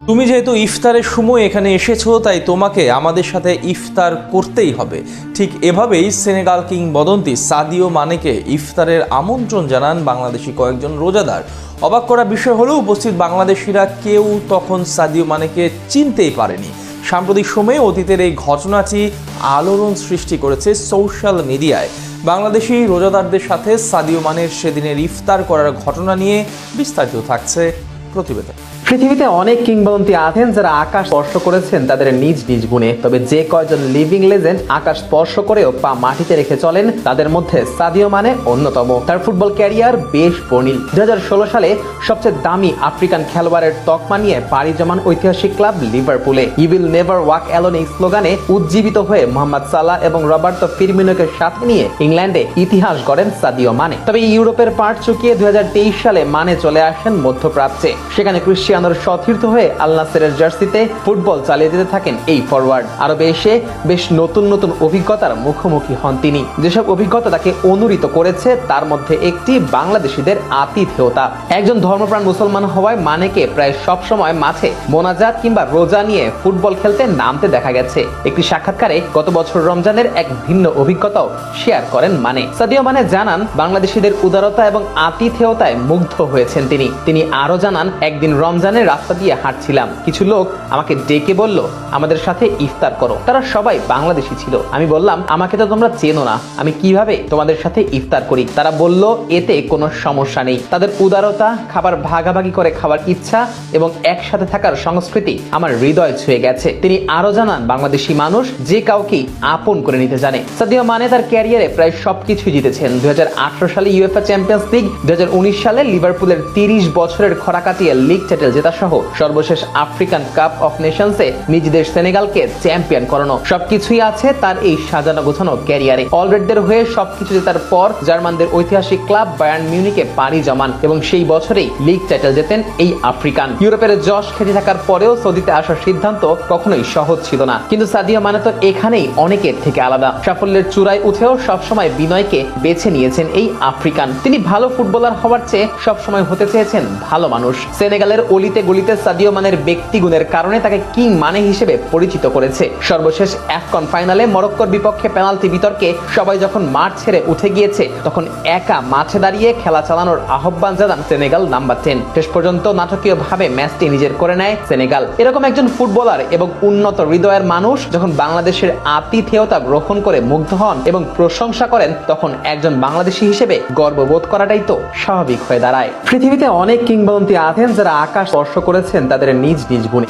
তুমি যেহেতু ইফতারের সময় এখানে এসেছো, তাই তোমাকে আমাদের সাথে ইফতার করতেই হবে। ঠিক এভাবেই সেনেগাল কিংবদন্তি সাদিও মানেকে ইফতারের আমন্ত্রণ জানান বাংলাদেশি কয়েকজন রোজাদার। অবাক করা বিষয় হলো, উপস্থিত বাংলাদেশিরা কেউ তখন সাদিও মানেকে চিনতেই পারেনি। সাম্প্রতিক সময়ে অতীতের এই ঘটনাটি আলোড়ন সৃষ্টি করেছে সোশ্যাল মিডিয়ায়। বাংলাদেশি রোজাদারদের সাথে সাদিও মানের সেদিনের ইফতার করার ঘটনা নিয়ে বিস্তারিত থাকছে প্রতিবেদন। পৃথিবীতে অনেক কিংবদন্তি আছেন যারা আকাশ স্পর্শ করেছেন তাদের নিজ নিজ গুণে, তবে যে কয়জন লিভিং লেজেন্ড আকাশ স্পর্শ করেও পা মাটিতে রেখে চলেন তাদের মধ্যে সাদিও মানে অন্যতম। তার ফুটবল ক্যারিয়ার বেশ বর্ণিল। 2016 সালে সবচেয়ে দামি আফ্রিকান খেলোয়াড়ের তকমা নিয়ে পাড়ি জমান ঐতিহাসিক ক্লাব লিভারপুলে you will never walk alone এই স্লোগানে উজ্জীবিত হয়ে মোহাম্মদ সালাহ এবং রবার্তো ফিরমিনোকে সাথে নিয়ে ইংল্যান্ডে ইতিহাস গড়েন সাদিও মানে। তবে ইউরোপের পাট চুকিয়ে 2023 সালে মানে চলে আসেন মধ্যপ্রাচ্যে। সেখানে ক্রিশ্চিয়ানোর সতীর্থ হয়ে আল নাসেরের জার্সিতে ফুটবল চালিয়ে যেতে থাকেন এই ফরওয়ার্ড। আরবে এসে বেশ নতুন নতুন অভিজ্ঞতার মুখোমুখি হন তিনি। যেসব অভিজ্ঞতা তাকে অনুরিত করেছে তার মধ্যে একটি বাংলাদেশিদের আতিথেয়তা। একজন ধর্মপ্রাণ মুসলমান হওয়ায় মানেকে প্রায় সব সময় মাঠে মোনাজাত কিংবা রোজা নিয়ে ফুটবল খেলতে নামতে দেখা গেছে। একটি সাক্ষাৎকারে গত বছর রমজানের এক ভিন্ন অভিজ্ঞতাও শেয়ার করেন মানে। সাদিও মানে জানান, বাংলাদেশিদের উদারতা এবং আতিথেয়তায় মুগ্ধ হয়েছেন তিনি আরো জানান, একদিন রমজানের রাস্তা দিয়ে হাঁটছিলাম, কিছু লোক আমাকে ডেকে বলল আমাদের সাথে ইফতার করো। তারা সবাই বাংলাদেশি ছিল। আমি বললাম, আমাকে তো তোমরা চেনো না, আমি কিভাবে তোমাদের সাথে ইফতার করি? তারা বলল, এতে কোনো সমস্যা নেই। তাদের উদারতা, খাবার ভাগাভাগি করে খাওয়ার ইচ্ছা এবং একসাথে থাকার সংস্কৃতি আমার হৃদয় ছুঁয়ে গেছে। তিনি আরো জানান, বাংলাদেশি মানুষ যে কাউকে আপন করে নিতে জানে। সাদিও মানে তার ক্যারিয়ারে প্রায় সবকিছু জিতেছেন। 2018 সালে ইউএফএ চ্যাম্পিয়ন্স লিগ, 2019 সালে লিভারপুলের 30 বছরের খরা কাটিয়ে লিগ টাইটেল জেতা সহ সর্বশেষ আফ্রিকান কাপ অফ নেশনসে নিজ দেশ সেনেগালকে চ্যাম্পিয়ন করানো, সবকিছুই আছে তার এই সাজানো গোছানো ক্যারিয়ারে। অলরেডদের হয়ে সবকিছু জেতার পর জার্মানদের ঐতিহাসিক ক্লাব বায়ার্ন মিউনিকে পাড়ি জমান এবং সেই বছরেই লিগ টাইটেল জেতেন এই আফ্রিকান। ইউরোপের যশ খেতে থাকার পরেও সৌদিতে আসার সিদ্ধান্ত কখনোই সহজ ছিল না, কিন্তু সাদিও মানে তো এখানেই অনেকের থেকে আলাদা। সাফল্যের চূড়ায় উঠেও সবসময় বিনয়কে বেছে নিয়েছেন এই আফ্রিকান। তিনি ভালো ফুটবলার হওয়ার চেয়ে সবসময় হতে চেয়েছেন ভালো মানুষ। সেনেগালের অলিতে গলিতে সাদিও মানের ব্যক্তিগুণের কারণে তাকে কিং মানে হিসেবে পরিচিত করেছে। সর্বশেষ আফকন ফাইনালে মরক্কোর বিপক্ষে পেনাল্টি বিতর্কে সবাই যখন মাঠ ছেড়ে উঠে গিয়েছে, তখন একা মাঠে দাঁড়িয়ে খেলা চালানোর আহ্বান জানান সেনেগাল নাম্বার 10। শেষ পর্যন্ত নাটকীয়ভাবে ম্যাচটি নিজের করে নেয় সেনেগাল। এরকম একজন ফুটবলার এবং উন্নত হৃদয়ের মানুষ যখন বাংলাদেশের আতিথেয়তা গ্রহণ করে মুগ্ধ হন এবং প্রশংসা করেন, তখন একজন বাংলাদেশি হিসেবে গর্ববোধ করাটাই তো স্বাভাবিক হয়ে দাঁড়ায়। পৃথিবীতে অনেক কিংবদন্তি আছেন যারা আকাশ স্পর্শ করেছেন তাদের নিজ নিজ গুণে।